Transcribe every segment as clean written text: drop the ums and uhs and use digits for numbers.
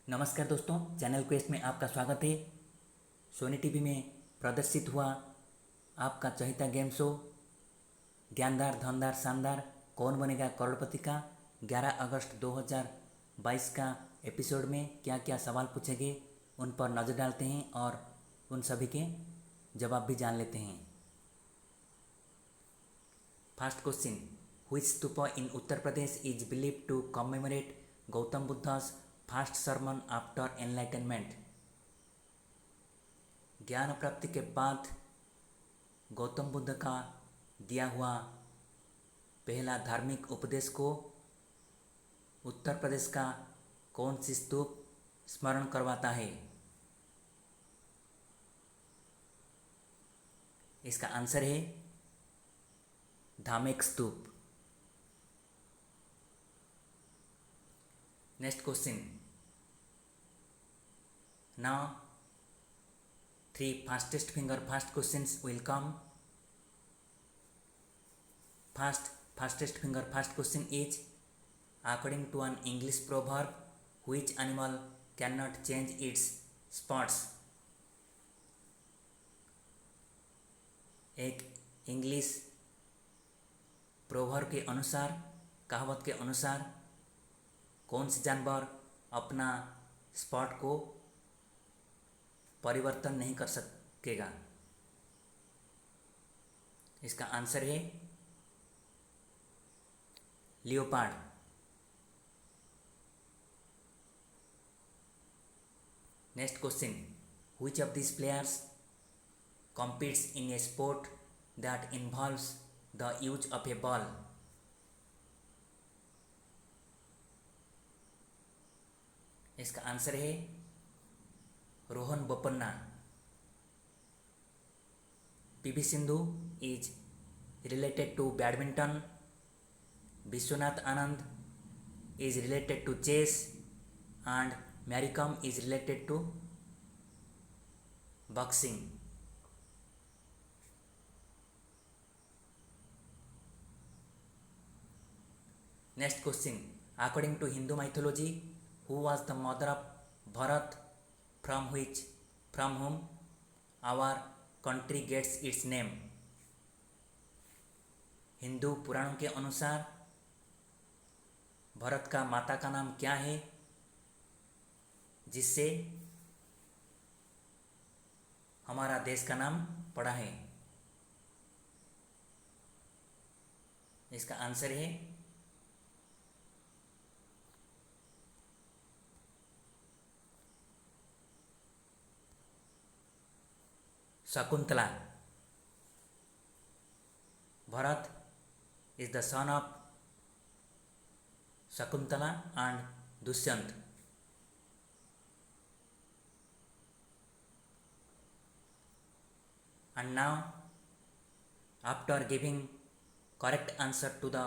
नमस्कार दोस्तों, channel quest में आपका स्वागत है। सोनी टीवी में प्रदर्शित हुआ आपका चहेता गेम शो ज्ञानदार धनदार शानदार कौन बनेगा करोड़पति का 11 अगस्त 2022 का एपिसोड में क्या क्या सवाल पूछे गए उन पर नज़र डालते हैं और उन सभी के जवाब भी जान लेते हैं। First question, which stupa in Uttar Pradesh is believed to commemorate Gautam Buddha's first sermon after enlightenment. ज्ञान प्राप्ति के बाद गौतम बुद्ध का दिया हुआ पहला धार्मिक उपदेश को उत्तर प्रदेश का कौन सी स्तूप स्मरण करवाता है? इसका आंसर है Dhamek stupa. Next question, now 3 fastest finger fast questions will come. Fastest finger fast question is, according to an English proverb, which animal cannot change its spots? एक इंग्लिश प्रोवर्ब के अनुसार, कहावत के अनुसार, कौन से जानवर अपना स्पॉट को परिवर्तन नहीं कर सकेगा? इसका आंसर है leopard. Next question, which of these players competes in a sport that involves the use of a ball? इसका आंसर है Rohan Bopanna. P V Sindhu is related to badminton, Vishwanath Anand is related to chess, and Mary Kom is related to boxing. Next question, according to Hindu mythology, who was the mother of Bharat, from whom our country gets its name? Hindu पुराणों के अनुसार भरत का माता का नाम क्या है जिससे हमारा देश का नाम पड़ा है? इसका आंसर है Shakuntala. Bharat is the son of Shakuntala and Dushyant. And now, after giving correct answer to the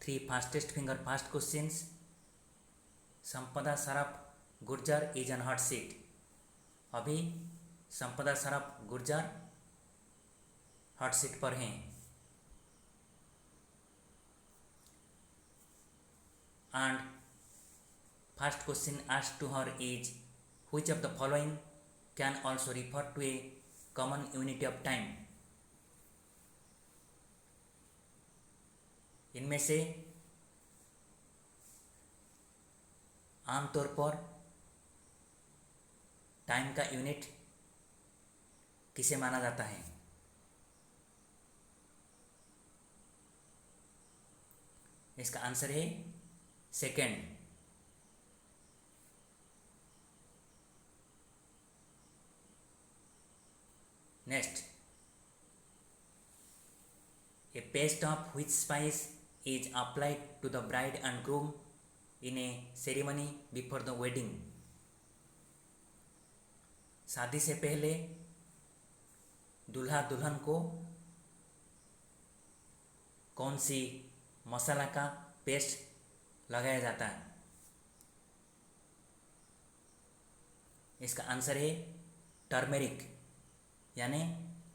3 fastest finger fast questions, संपदा Saraf Gurjar is on hot seat. अभी संपदा सराफ गुर्जर हॉट सीट पर हैं। And first question asked to her is, which of the following can also refer to a common unity of time? इनमें से आमतौर पर time का यूनिट किसे माना जाता है? इसका आंसर है second. Next, a paste of which spice is applied to the bride and groom in a ceremony before the wedding. शादी से पहले दूल्हा दुल्हन को कौन सी मसाला का पेस्ट लगाया जाता है? इसका आंसर है टर्मेरिक यानी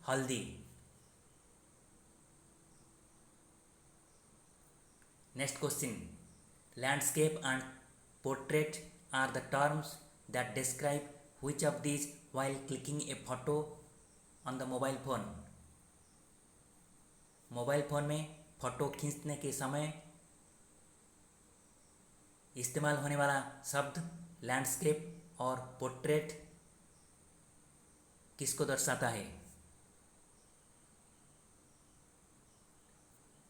हल्दी। Next question, landscape and portrait are the terms that describe which of these while clicking a photo on the mobile phone. Mobile phone में फ़ोटो खींचने के समय इस्तेमाल होने वाला शब्द लैंडस्केप और पोर्ट्रेट किसको दर्शाता है?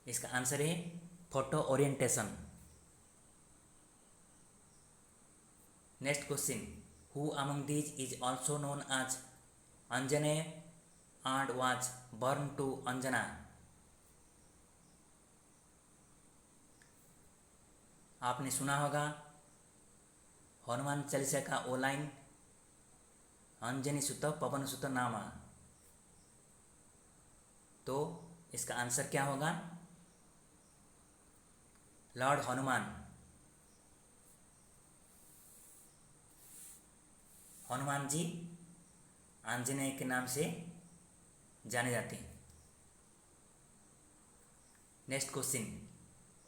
इसका आंसर है photo orientation. Next question, who among these is also known as Anjaneya and was born to Anjana? आपने सुना होगा हनुमान चालीसा का वो लाइन, अंजनी सुत पवन सुत नामा। तो इसका आंसर क्या होगा? लॉर्ड हनुमान। हनुमान जी आंजनेय के नाम से जाने जाते हैं। Next question,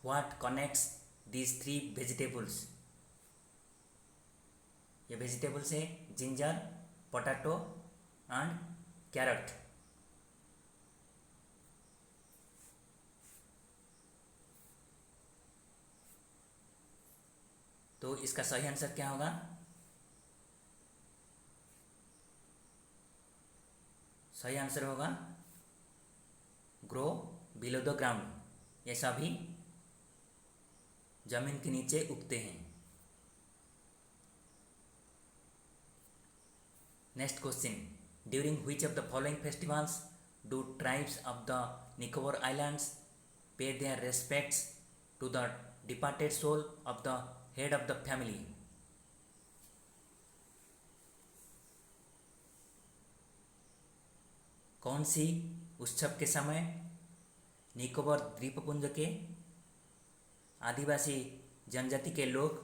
what connects these 3 vegetables? ये वेजिटेबल्स है जिंजर, पोटैटो एंड कैरेट। तो इसका सही आंसर क्या होगा? सही आंसर होगा ग्रो बिलो द ग्राउंड। ये सभी जमीन के नीचे उगते हैं। Next question, during which of the following festivals do tribes of the Nicobar islands pay their respects to the departed soul of the head of the family? कौन सी उत्सव के समय निकोबार द्वीपपुंज के आदिवासी जनजाति के लोग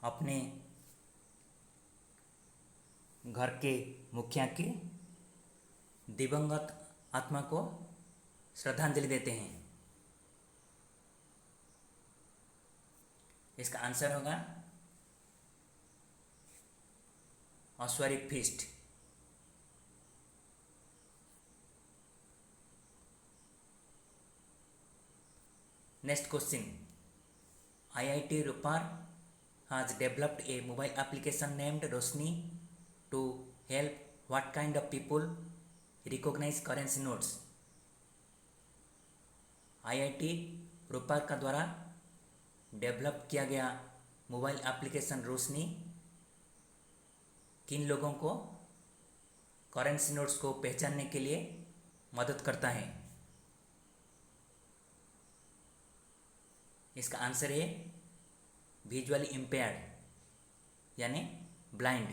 अपने घर के मुखिया के दिवंगत आत्मा को श्रद्धांजलि देते हैं? इसका आंसर होगा ossuary feast. Next question, IIT Ropar has developed a mobile application named Roshni to help what kind of people recognize currency notes? IIT Ropar का द्वारा डेवलप किया गया मोबाइल एप्लीकेशन रोशनी किन लोगों को करेंसी नोट्स को पहचानने के लिए मदद करता है? इसका आंसर है विजुअली इम्पेयर्ड यानी blind.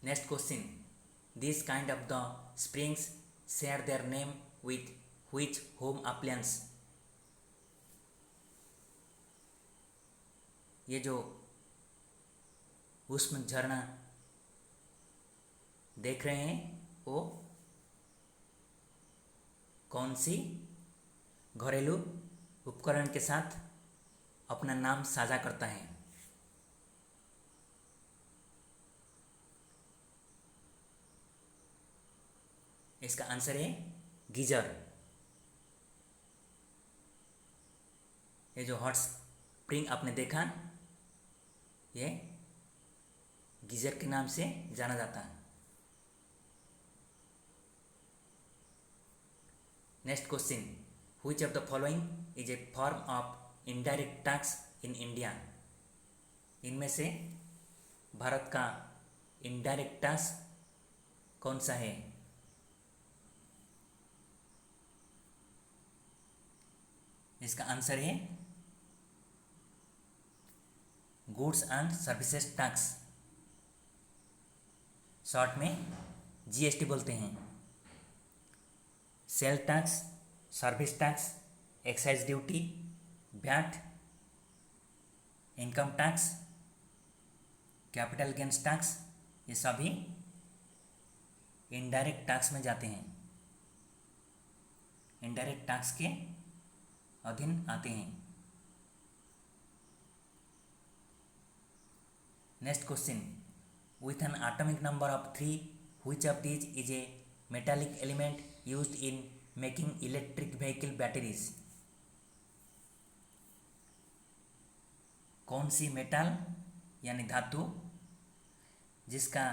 Next question, this kind of the springs share their name with which home appliance? ये जो उष्ण झरना देख रहे हैं वो कौन सी घरेलू उपकरण के साथ अपना नाम साझा करता है? इसका आंसर है गीजर। ये जो हॉट स्प्रिंग आपने देखा, ये गीजर के नाम से जाना जाता है। Next question, which of the following is a form of indirect tax in India? इनमें से भारत का इनडायरेक्ट टैक्स कौन सा है? इसका आंसर है goods and services tax, short में GST बोलते हैं। Sale tax, service tax, excise duty, VAT, income tax, capital gains tax, ये सभी इनडायरेक्ट टैक्स में जाते हैं, इनडायरेक्ट टैक्स के अधीन आते हैं। Next question. With an atomic number of 3, which of these is a metallic element used in making electric vehicle batteries? कौन सी मेटल यानी धातु जिसका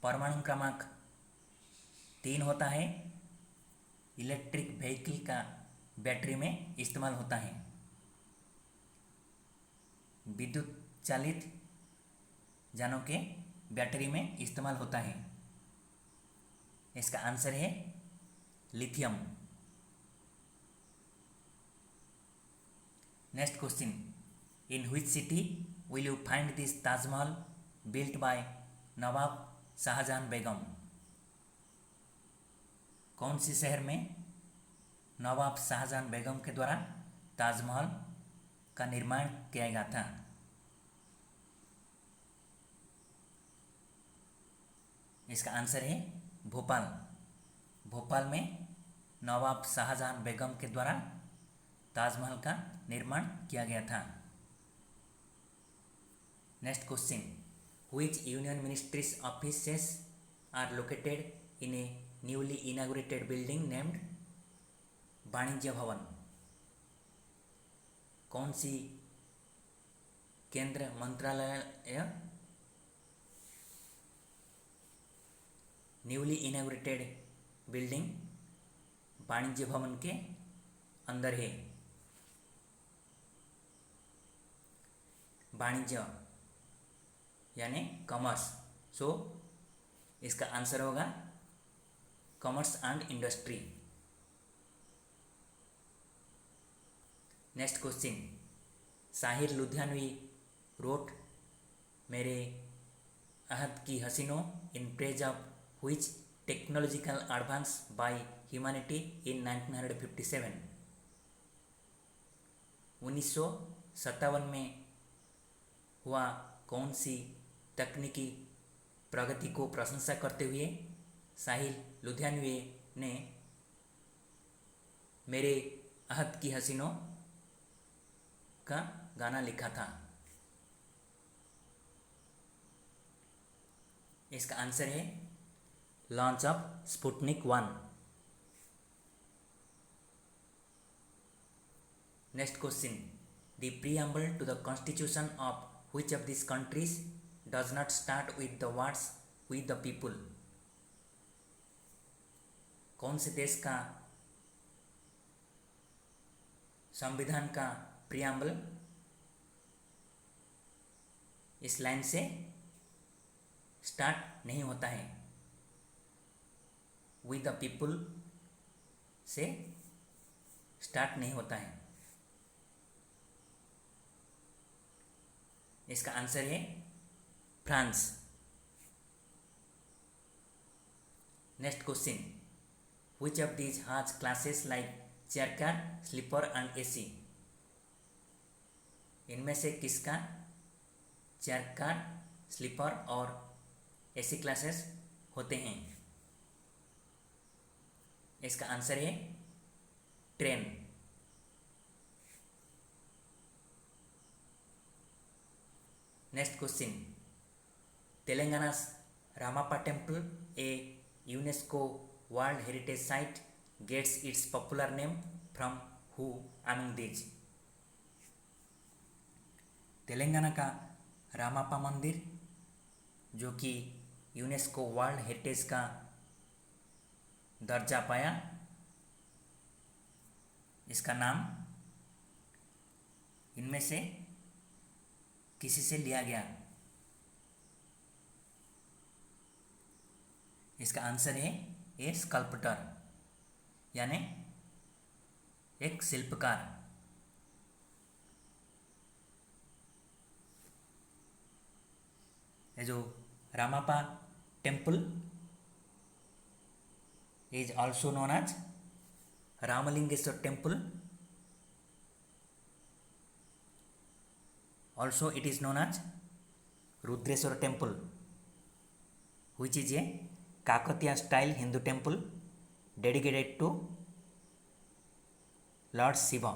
परमाणु क्रमांक 3 होता है इलेक्ट्रिक व्हीकल का बैटरी में इस्तेमाल होता है, विद्युत चालित जानों के बैटरी में इस्तेमाल होता है? इसका आंसर है lithium. Next question. In which city will you find this Taj Mahal built by नवाब शाहजहां बेगम? कौन सी शहर में नवाब शाहजहां बेगम के द्वारा ताजमहल का निर्माण किया गया था? इसका आंसर है भोपाल। भोपाल में नवाब शाहजहां बेगम के द्वारा ताजमहल का निर्माण किया गया था। Next question. Which union ministries offices are located in a newly inaugurated building named Vanijya Bhawan? कौन सी केंद्र मंत्रालय न्यूली इनॉग्रेटेड बिल्डिंग वाणिज्य भवन के अंदर है? वाणिज्य यानी कॉमर्स, सो इसका आंसर होगा commerce and industry. Next question. Sahir Ludhianvi wrote मेरे अहद की हसीनों in praise of which technological advance by humanity in 1957? 1957 में हुआ कौन सी तकनीकी प्रगति को प्रशंसा करते हुए साहिल लुधियानवी ने मेरे अहद की हसीनों का गाना लिखा था? इसका आंसर है launch of Sputnik 1। Next question. The preamble to the constitution of which of these countries does not start with the words "we the people"? कौन से देश का संविधान का प्रीएम्बल इस लाइन से स्टार्ट नहीं होता है? "we the people" से स्टार्ट नहीं होता है। इसका आंसर है France. Next question. Which of these has classes like chair car, sleeper and AC? इनमें से किसका चेयर कार, स्लीपर और एसी क्लासेस होते हैं? इसका आंसर है train. Next question. Telangana's Ramappa Temple, a UNESCO World Heritage Site, gets its popular name from who among these? Telangana का रामापा मंदिर जो कि यूनेस्को वर्ल्ड हेरिटेज का दर्जा पाया, इसका नाम इनमें से किसी से लिया गया? इसका आंसर है ए स्कल्पटर यानी एक शिल्पकार। ये जो Ramappa temple is also known as Ramalingeshwara temple, also it is known as Rudreshwar temple, which is a Kakatiya style Hindu temple dedicated to Lord Shiva.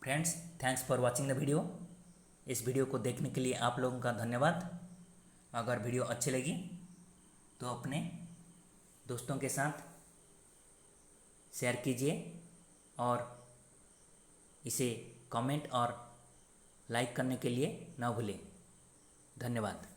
Friends, thanks for watching the video. इस video को देखने के लिए आप लोगों का धन्यवाद। अगर वीडियो अच्छी लगी तो अपने दोस्तों के साथ शेयर कीजिए और इसे कमेंट और लाइक करने के लिए ना भूलें। धन्यवाद।